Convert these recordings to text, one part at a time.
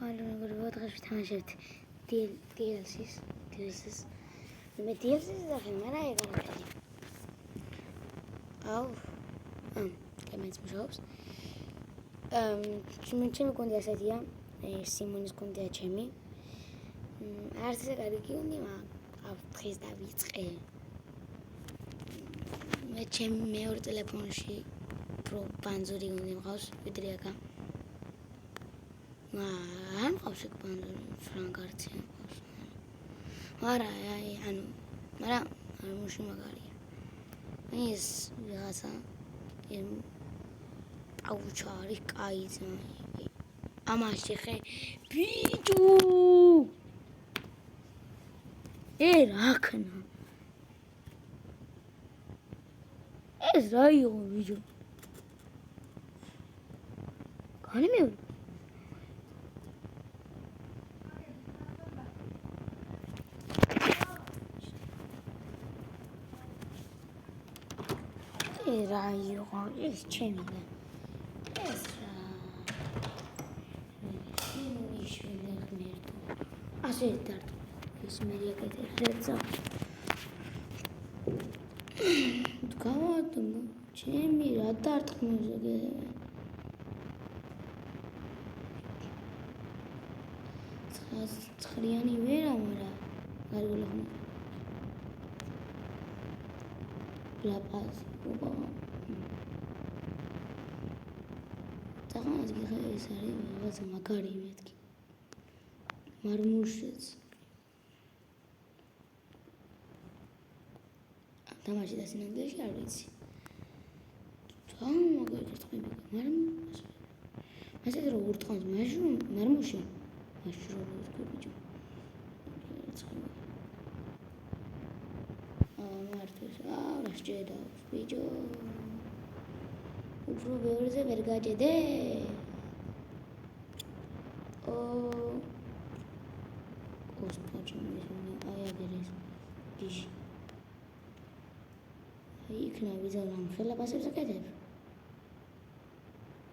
Hallo, დღეს ვთამაშებთ DLCs. მე DLCs დავხენ, მაგრამ ეგარაკეთი. კამენს მუშაობს. ჩემი კონდია ასეთია, სიმონის კონდია ჩემი. არც ესე კარგი გიონი, მაგრამ დღეს დავიწყე. მე ჩემი მეორე ტელეფონში პრო ბანზური უნდა მყავს, ვიდრე აქა. არ მყავს ეგ ბანზური, ფრანგარცია მყავს. მაგრამ არ მუში მაგარია. ეს ვიღაცა აუჩა არის კაი ძმაი. ამაში ხე ბიჭუ. რაქნა. ეს რა იყო ბიჭუ? განიმეორე. რა იყო ეს ჩემი და ეს რა ასე დარტყა ეს მე ეკეთე გავადო ჩემი რა დარტყმის ეგ ცხრიანი ვერა მარა გარგულა ლაპას თაღანაც გიხე ეს არის რაღაც მაგარი მეთქი მარმუშეც თამაში და სინამდვილეში არ ვიცი მაგარი თქვები მაგრამ ასე რომ ურტყანს მარმუში მაშინ რო თქვი ბიჭო რასჭედავს ბიჭო უფრო ბევრზე ვერ გაჭედე კოსპაჩი მისუნა აიაგერეს ჯიში იქნა ვიზალამ ხელაპასებს აკეთებ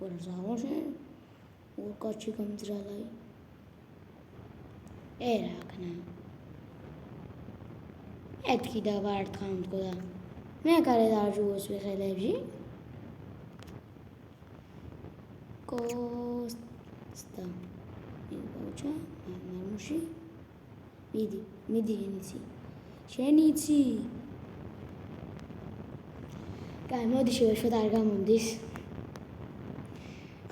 ორ ზავოშე ორ კაჩი გამძრალაი რაკნა ეთქი და ვარტყამ თქო მე კარე დაჟუოს ვიხელებში კოსტა მიგოჩა მარმუში მიდი შენიცი კაი მოდი შევეშვათ არ გამონდის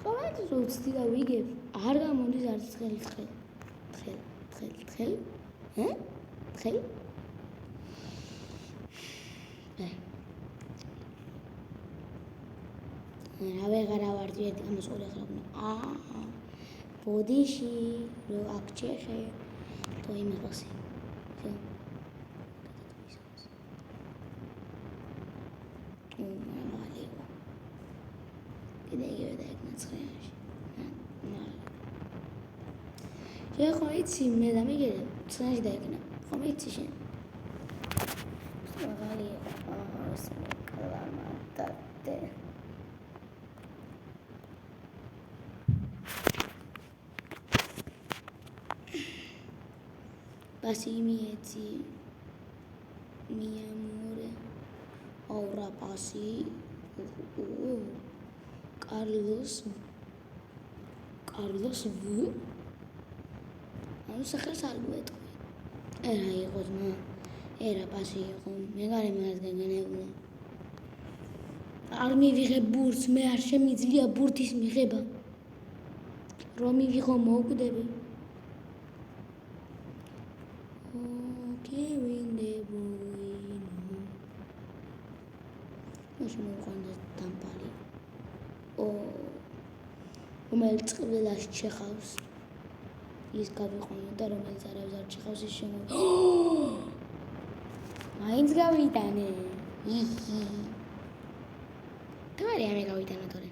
ყოველ უცდი და ვიგებ არ გამონდის არც თხელი რა ვეღარა ვარ ერთი ამას ორი ახლა ბოდიში რო აქ ჩეხე то имя баси всё მალეო კიდე დაიგნაცხრიაში ხო იცი მე დამიგერე ცნაში დაიგნა ხომ იცი შენ მალეო კალამატატე Pasi mieci mi amore ora pasi Carlos vu ანუ სახელს არ გვეტყვი რა იყო ძმა რა pasi იყო მე გარე მას განგანებულა არ მივიღე ბურთს მე არ შემიძლია ბურთის მიღება რომ მივიღო მოვკვდები Kevin De Bruyne. Mაშინ მოვყანდა დამპალი. რომელიც ყველას ჩეხავს. ის გავიყვანო და რომელიც არავის არ ჩეხავს ის შემო. მაინც გავიტანე. იჰი. თორე ამე გავიტანე თორე.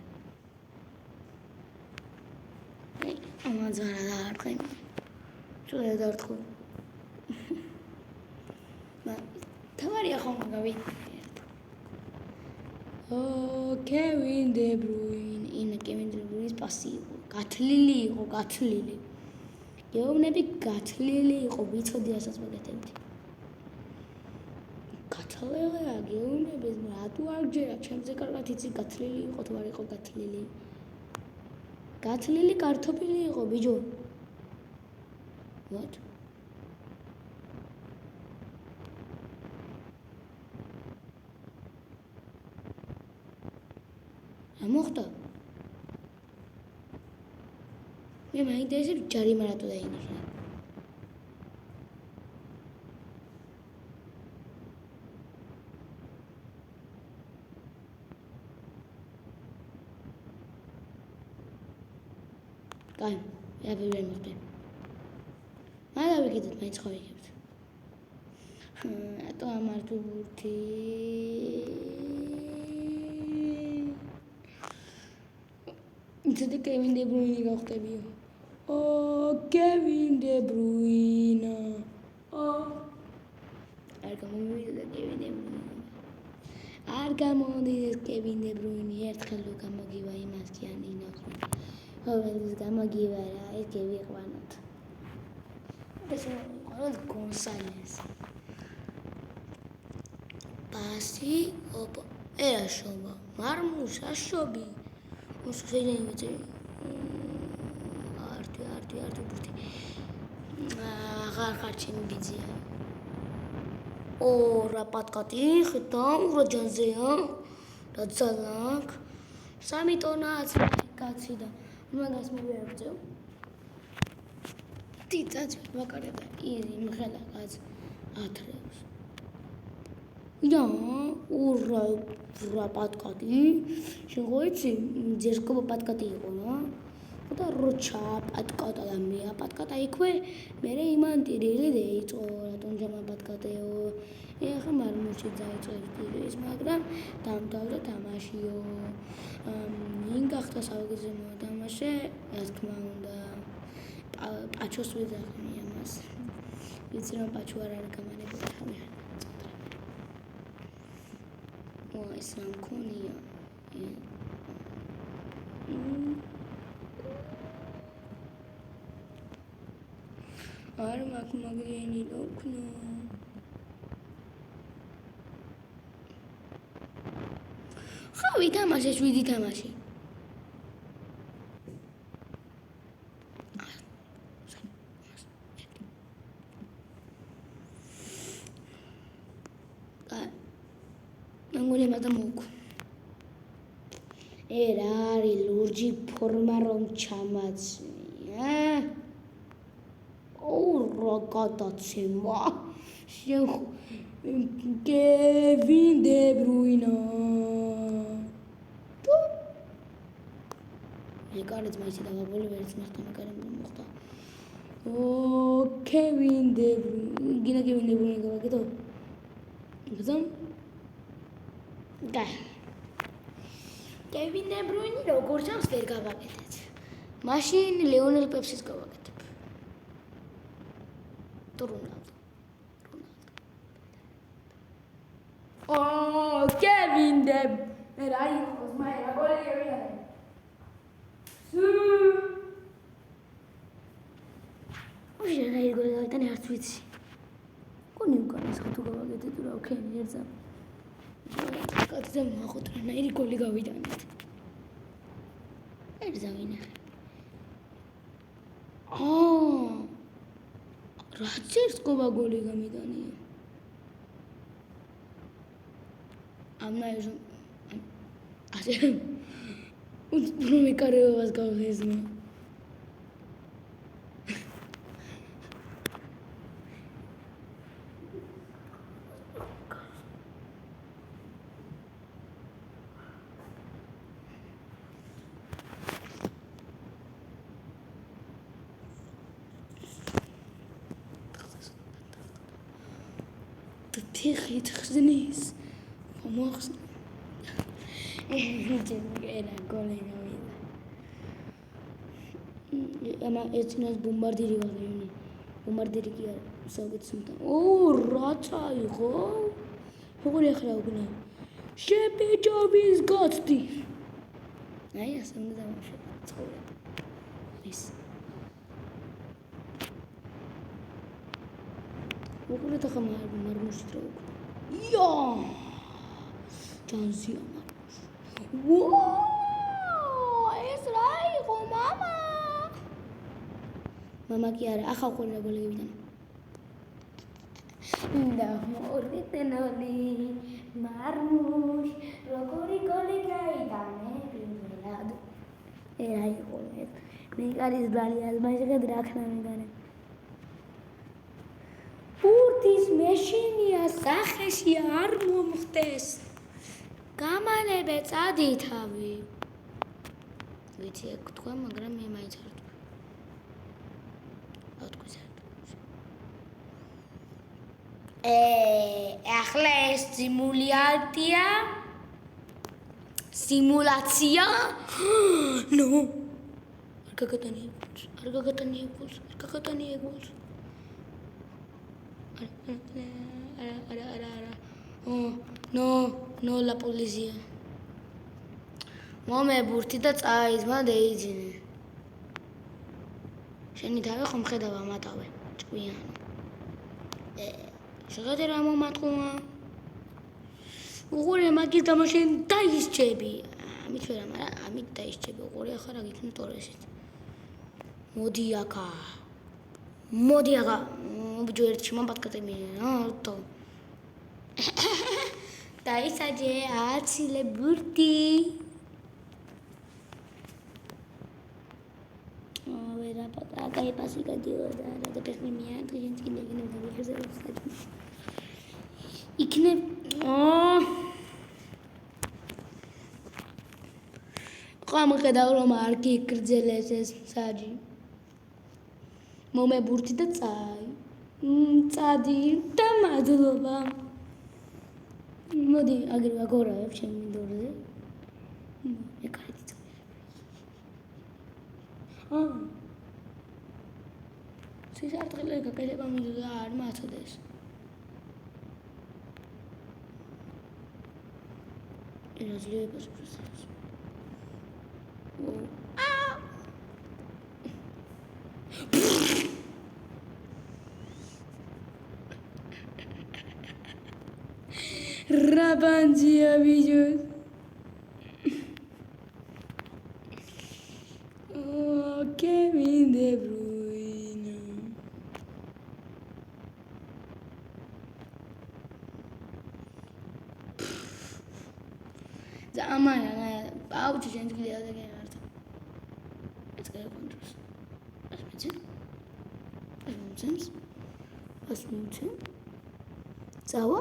ამაძარა დაარტყე. წულა დაარტყო. თავარია ხომ გავიქცე Kevin De Bruyne Kevin De Bruyne's პასი იყო გათლილი გეოვნები გათლილი იყო, ვიცოდი რასაც მოგეთებდი. გათლილია გეოვნები, რატო არ გჯერა, ჩემზე კარგად იცი გათლილი იყო თუ არ იყო გათლილი. გათლილი კარტოფილი იყო, ბიჭო. What? მოხდა? მე მაინტერესებს ჯარიმა რატო დაინიშნა. კაი, აბიჯენ მოხდა. დავიკიდეთ, მაინც ხავიკებთ. რატო ამართო ბურთი? იცოდი კევინ დე ბრუინი გავხდებიო. კევინ დე ბრუინა. არ გამომივიდა კევინ დე ბრუინი. არ გამომდის კევინ დე ბრუინი, ერთხელ რო გამოგივა იმას კი არ ნიშნავს. ყოველთვის გამოგივა რა, ეს გევიყვანოთ. Pessoal, Gonçalves. Passe, opa, era chuva. Marmos, a chobi. O sujeito vai arte, porque гарчим бизия. О, рапаткати, хитам, роджанзея, рацалак. Сами тонაც კაცი და მაგას მოვიარწევ. თითაც ვაკარებ იზი მღელა კაც ათრევს. უра პატკატი შეგოიცი ძერკობა პატკატი იყო რა და როჩა პატკატა და მე პატკატა იქვე მე იმანტირილი დაიწყო რატომჯამა პატკატეო ეხა მარმუში დაიწყო ის მაგრამ დამთავრდა თამაშიო მინ გახდა საუგზემო თამაშე რა თქმა უნდა პაჩოს ვიძახმი ამას ვიცი რომ პაჩო არ არის გამანებული ხამე ეს რა მქონია არ მაქვს მაგრიანი დოქნო ხო ვითამაშე შვიდი თამაში მangoli madamuk erari lurgi forma rom chamatsnia ragatatsema Kevin De Bruyne Regards my sida gaboli verts mexta mekarim moxta Kevin De Bruyne gina Kevin De Bruyne gabageto bazam Kevin De Bruyne როგორ ჩანს ვერ გავაკეთეთ. მაშინ ლეონელ პეპსის გავაკეთებ. რონალდო. Kevin De Bruyne was my goal. უშენ გოლი გაიტანე არც ვიცი. კონი უკანეს ხო თუ გავაკეთე თუ რა ვქენი ერთზა. კაცზე მოახოტრა ნაირი გოლი გავიტანეთ. ერთზა ვინახე. რაც ერთ გოლა გოლი გამიტანია. ამნაირი ასე უფრო მეკარეობას გავხიზნა. Tixit xznis. Vamos. Era gole novela. Ama etnas bombardiri gavini. Bombardiri ki საგეცნდა. რაცა იყო? როგორი ახლა უგნა? შეპეჭობის გაცდი. აი ასე უნდა დავამშვიდობ. ეს. უყურეთ ახლა მარმუში რა უკვე. ია! ჯანზია მარმუში. ვაუ! ეს რა იყო, მამა? მამა კი არა, ახლა უყურე გოლებიდან. და მორიტენოლი მარმუში, როგორი გოლი გაიტანე პირველად. რა იყო ეს? ნეკარის ბალი აზმაჟღედ რა ქნა მეგანე. ბურთის მეშინია სახეში არ მომხდეს. გამალებ წადი თავი. ვიცი ეგ თქვა, მაგრამ მე მაინც არ თქვა. რა თქვა? ახლა ეს სიმულაცია? ნო. არ გაგატანია გულს. No, la policía. მომე ბურთი და წაიზმა დეიძინე. შენი თავი ხომ ხედავ ამატავე, ჭკვიანო. შეგადე რა მომატყუა? უყურე მაგის დამაშენ დაისჭები. ამით ვერა, მაგრამ ამით დაისჭები. უყურე ახლა რა გიქნი ტორესით. მოდი აქა. ბიჭო ერთი მომპატკატე მე, რატო? დაისაჯე აცილე ბურთი. ვერა პატა, კაი პასი გადიოდა, რა გეტეხნი მიადგენ კიდე გინდა იქნებ ხომ ხედავ რომ არ გიგრძელეს ეს საჯი. მომე ბურთი და წადი და მადლობა. მოდი აგერ ვაგორაებ ჩემ მინდორზე. ეკარით სისარტყელე გაკეთება მინდოდა არ მაწოდეს. ელაზლიებას პროცესს. Rabandia videos. Oh, Kevin De Bruyne. Zamana, out to change the other game. Let's go controls. Asmutsen. Sawa?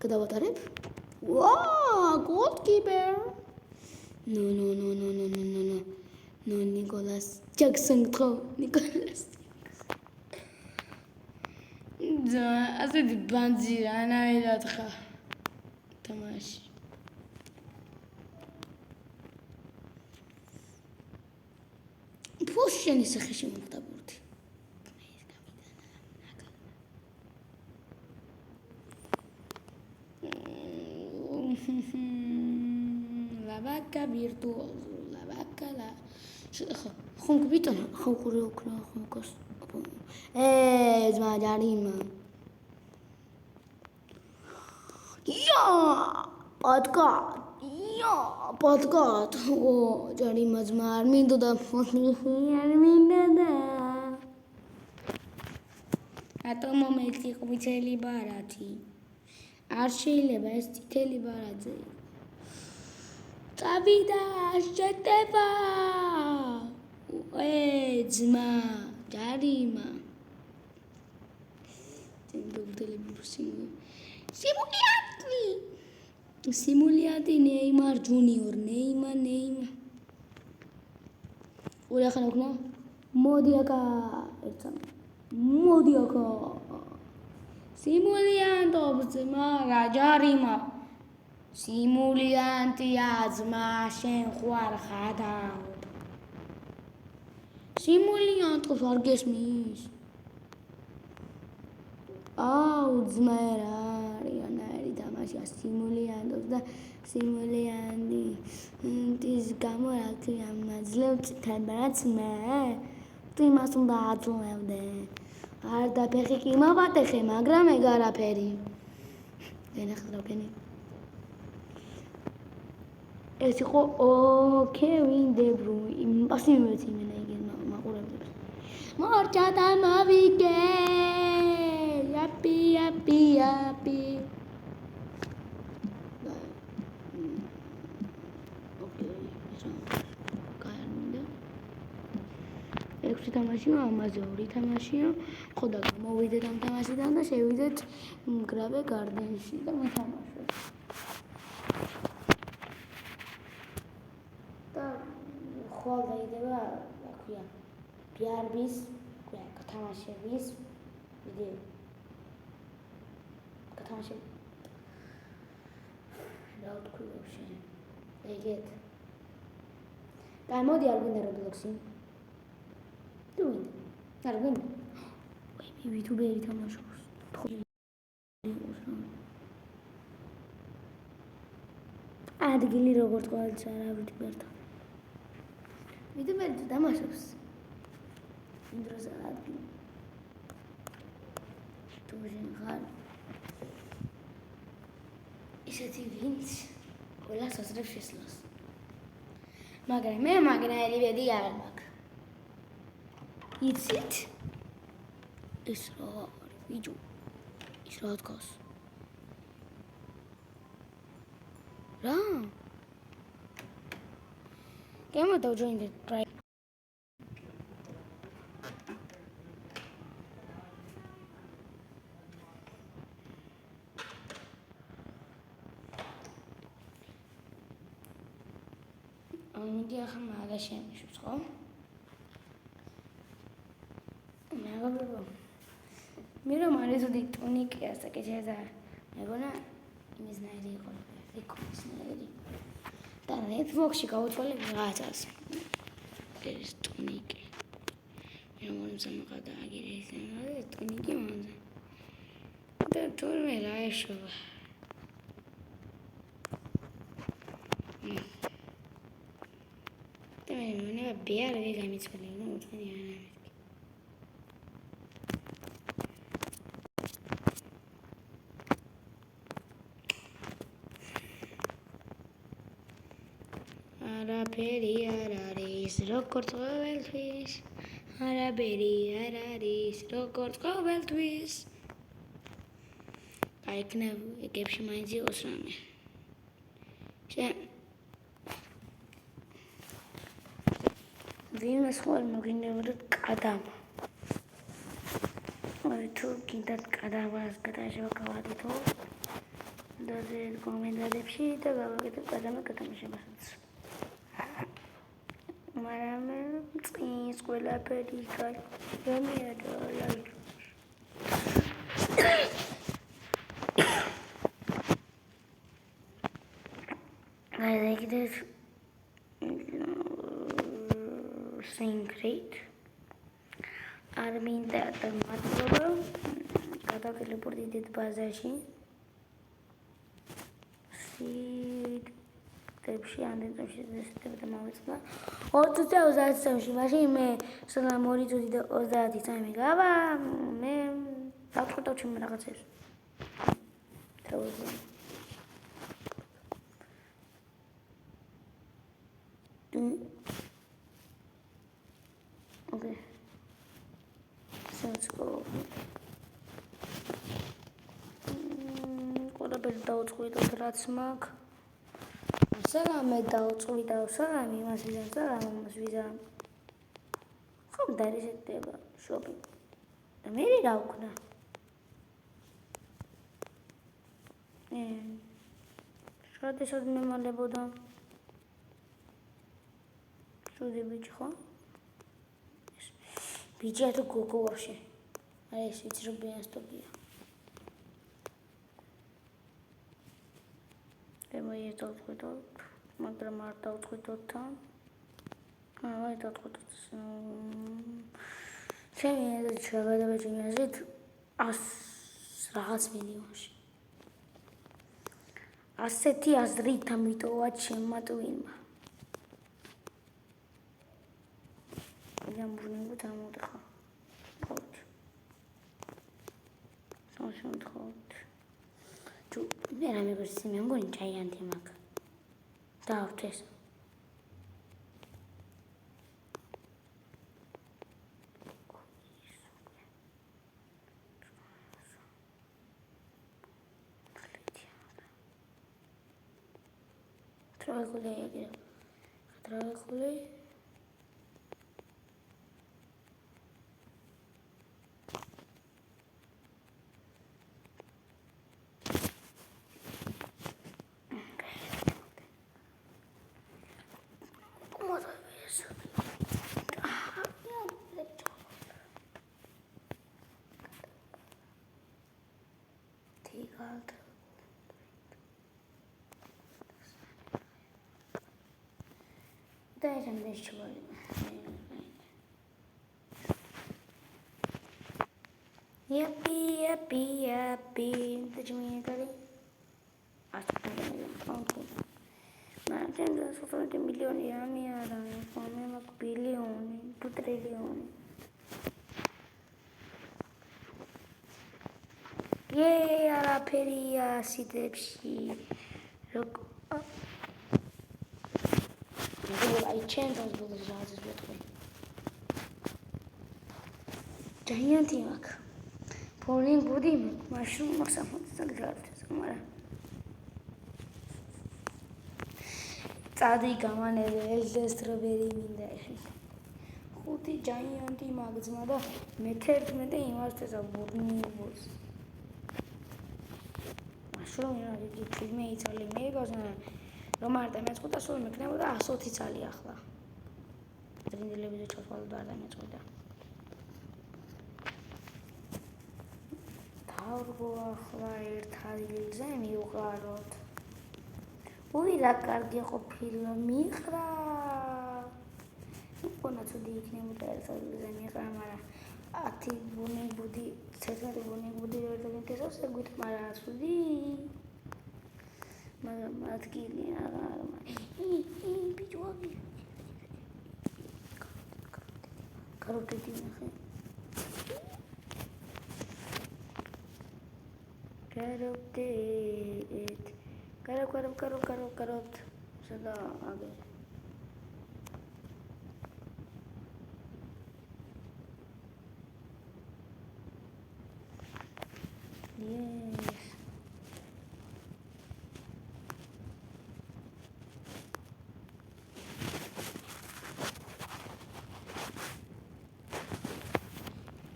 გადავატარებ. Wow, goalkeeper. No, Nicolas Jackson tro. Nicolas. Da, ასეთი ბანძი რანაირად ხარ. თამაში. ფუშ შენი სახე შემოხდა ბურთი. La vaca virtuoso, la vaca la. Ხომ გიტანა, ხომ ყურე უკრა, ხომ გას. ძმა ჯარიმა. პოდკასტ. ჯარიმა ძმა არ მინდოდა. რატომ მომეცი ყვითელი ბარათი? არ შეიძლება ეს წითელი ბარათი. წავიდა შეტევა. ძმა, ჯარიმა. სიმულიატი ნეიმარ ჯუნიორ, ნეიმა. ორი ახლა უკნა? მოდი აქა. Simulianto ძმა რაჯარიმა. Simuliantია ძმა შენ ხوار ხადავ. Simuliantos არ გესმის? ძმა რა არიანარი თამაშია Simuliantos და Simuliantis გამო რა ქვია მაძლევ წითელ ბარათს მე. თუ იმას უნდა აძლევდე. არ დაფეხი კი მოვატეხე, მაგრამ ეგ არაფერი. ენახრავენი. ეს იყო Kevin De Bruyne. პასი მიმეც იმენა იგი მაყურებლებს. მორჩათა მოვიგე. Yapi. ექვსი თამაშია, ამაზე 2 თამაშია. ხო და გამოვიდეთ ამ თამაშიდან და შევიდეთ მგრავე გარდენში და მითამაშოთ. და ხვალ დაიდება, რა ქვია, BRB-ის, გათამაშების ვიდეო. გათამაშები. რა ვთქვი ვაფშე? ეგეთ. და მოდი არ გვინდა Roblox-ი. არ გვინდა. ვაი, YouTube-ი თამაშობს. ადგილი როგორც ყოველთვის არ ვიტბერთა. YouTube-ი თამაშობს. იმ დროს ადგილი. თუ ხარ ისეთი ვინც ყველას აზრებს შესლოს. მაგრამ მე მაგნაირი ვედი არ მაქვს. იცით? ეს რა არის, ვიჯო? ის რა დგას? რა? გამოდავ join the try. მიდი ახლა მაგა შემიშვის, ხო? მე რომ არის ოდი ტუნიკი ასაკეთე და მეგონა იმისნაირი იყო რეკომენდაცია და ნეტბოქსში გავუწვალე რაღაცას ეს ტუნიკი მე მომწონდა და აგირეს ტუნიკი მომწონდა და თორე რა ეშოვა და მე მოვიდა ბიარ ვეგამიცვალე ნუ უცხენი არა არაფერი არ არის როგორც ყოველთვის არაფერი არ არის როგორც ყოველთვის აიქნებ ეგებში მაინც იყოს რამე ვინმე სხვა მოგინებოდათ კადამა თუ გინდათ კადამას გადაშება გავადითო და ზედ კომენტარებში და გავაკეთებ კადამა გათამაშებასაც მაგრამ წინს ყველაფერი გამია და I like this sing great არ მინდა და მადლობა გადავტელეპორტდით ბაზაში ტებში ანდენში და მოვიწყდა 2023-ში მაშინ მე სანამ 2 წუთი და 30 წამი გავა მე დავწყდავ ჩემ რაღაცებს თავზე Okay. Let's go. ყველაფერი დაუწყვიტოთ რაც მაქვს. საღამე დაუწყვიტავ საღამე იმასიდან საღამე ვიზა. ხომ დაისეთება შოპინგ. და მე რა ვქნა? შოდესად მემალებოდა. შოდი ბიჭი ხო? ბიჭია თუ გოგო ვაფშე. აი ეს იცი რომ ბიასტოკია. მე დავწყვიტოთ, მაგრამ არ დავწყვიტოთ თან. აი დავწყვიტოთ. ჩემი აზრით შევადებ ჩემი აზრით 100 რაღაც მილიონში. ასეთი აზრით ამიტოვა ჩემმა ტვინმა. Am vrut să mă duc. თუ მე რამე ვერსი მე მგონი ჯაიანტი მაქვს. დავთეს. Трогай. Дай там дальше говорим. Япи. Ты же меня говори. А что ты мне говоришь? Mä teen suunnilta miljoonia miehiä, Suomeen vaikka biljoonia, triljooni. Jee, ala peria sitepsi. I change those razes with me. Giant mak. Pouring body mushroom maksamot samara. Tadi gamane el strawberry minda. Khudi giant magzma da method me da imast sa bodni bos. Mushroom ya ki filme itsali me gozna რომ არ დამეწყდა სულ მეკნებოდა 120 წელი ახლა. ტრინდელებზე ჩათვალდა არ დამეწყდა. თავრგო ახლა ერთ ადგილზე მივყაროთ. უი რა კარგი ხო ფილმი ხრა. უკონა ცუდი იქნებოდა ერთ ადგილზე მიყრა, მაგრამ 10 ბუნებუდი, 11 ბუნებუდი ერთად გესავს ეგვით, მაგრამ ცუდი. Matgili bijuagi. Karoteti nahe. Karot. Sada आगे. Yes.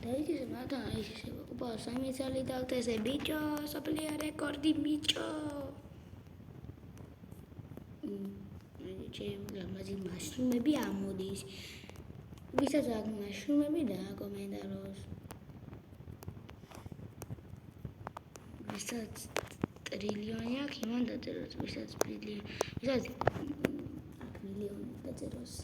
Dai nada, se opa, sami sali dalte se bicho, soplia recordi bicho. Che mazi mushroom-ები ამოდის. Ვისაც აქ mushroom-ები დააკომენტაროს. ვისაც ტრილიონი აქვს, იმან დაწეროს, ვისაც ბილიონი, ვისაც აქ მილიონი დაწეროს.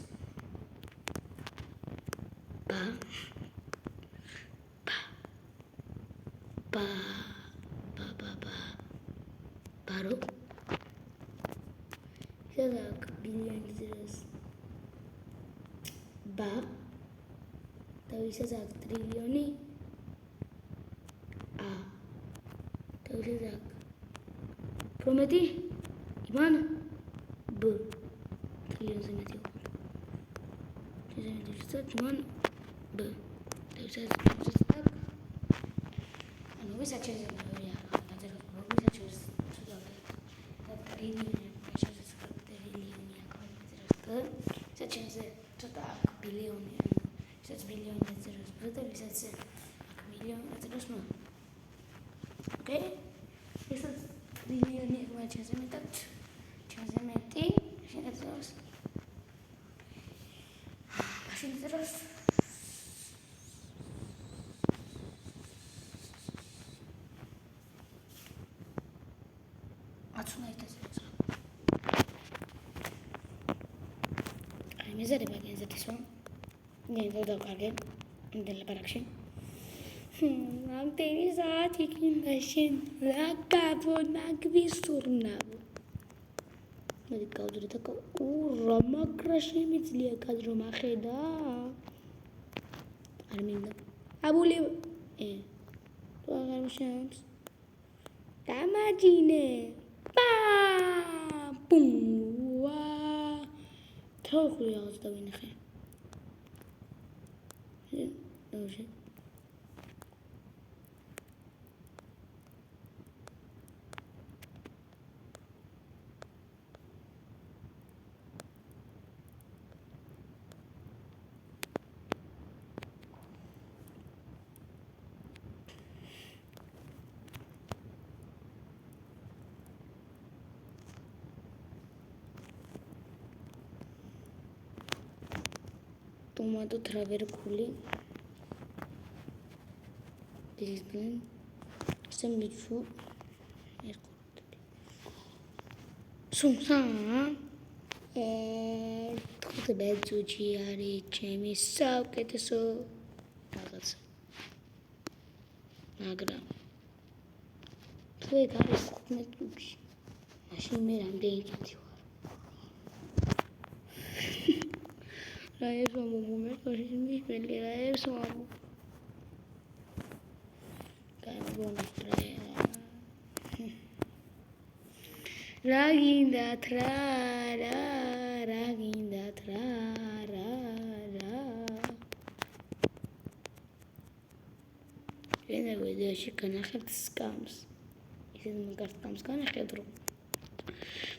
Baru saya bilion terus tapi saya triliun ni tapi saya prometi gimana triliun semati saya gimana tapi saya anu bisa cerita ya Billion, such billion letters, brother, such a million letters. Okay? This is billion, which is a method. Chazameti, she has those. Machines. What's night? I'm is it against this one? Never the again in the production. I'm telling that he can machine like carbon magvisturna. Medical to the Roma crushing it's like a Roma heda. I mean, I believe to our chance. დამაჯინე. პამ! პუმ! ვა! თოხი რაღაც დავინახე. დავშე. Tomato traverculi. Disglen. Semlichu. Sumsa. თქო ბეძუჯი არის ჩემი საუკეთესო რაღაცა. მაგრამ თუ ეგ არის 15 წუთში. მაშინ მე რამდენი წუთი ვარ? რა ეს მომომერტოში მიშმელი რა ეს მომო. გამონსტრე. რა გინდათ რა გინდათ რა ენა ვიდეოში განახებთ სკამს. ისეთ მაგარ სკამს განახებთ რომ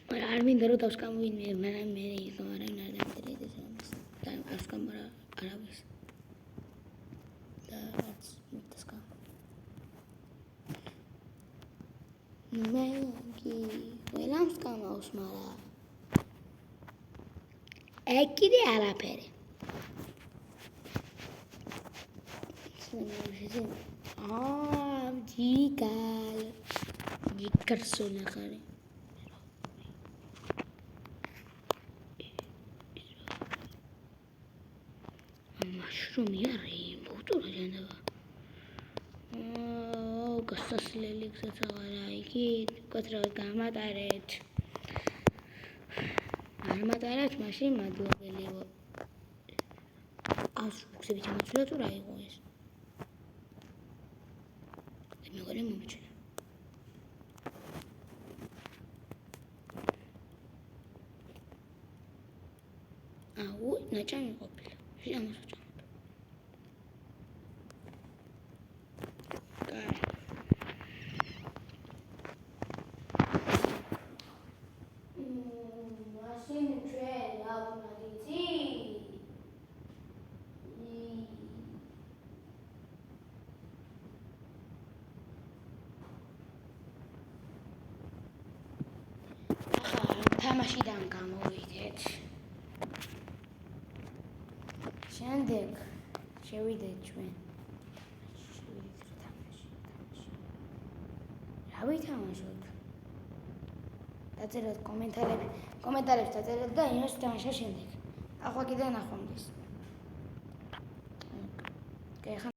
მაგრამ არ მინდა რომ დავსკამოვინმე მაგრამ მე იყო არა არ დამწერდეს ამას. და არ სკამარა არავის. და არც მითსკამ. მე ყველამ სკამავს მაგრამ ეგ კიდე არაფერი. ჯიგარსონა ხარი. მაშრუმი არის მოვწურა ჯანდება. გასასვლელი გზაც აღარა იგი კოტრა გამატარეთ. არ მატარეთ მაშინ მადლობელი ვარ. გზებით ამოწულა თუ რა იყო ეს? მეგონი მომჩენა. აუ, ნაჭამი ყოფილა. ამას ვჭამებ. კაი. მაშინ ჩვენ რა უნდა გიცი? თამაშიდან გამოვიდეთ. შემდეგ შევიდეთ ჩვენ. რა ვითამაშოთ? დაწეროთ კომენტარებში დაწეროთ და იმას ვთამაშოთ შემდეგ. ახლა კიდე ნახვამდის.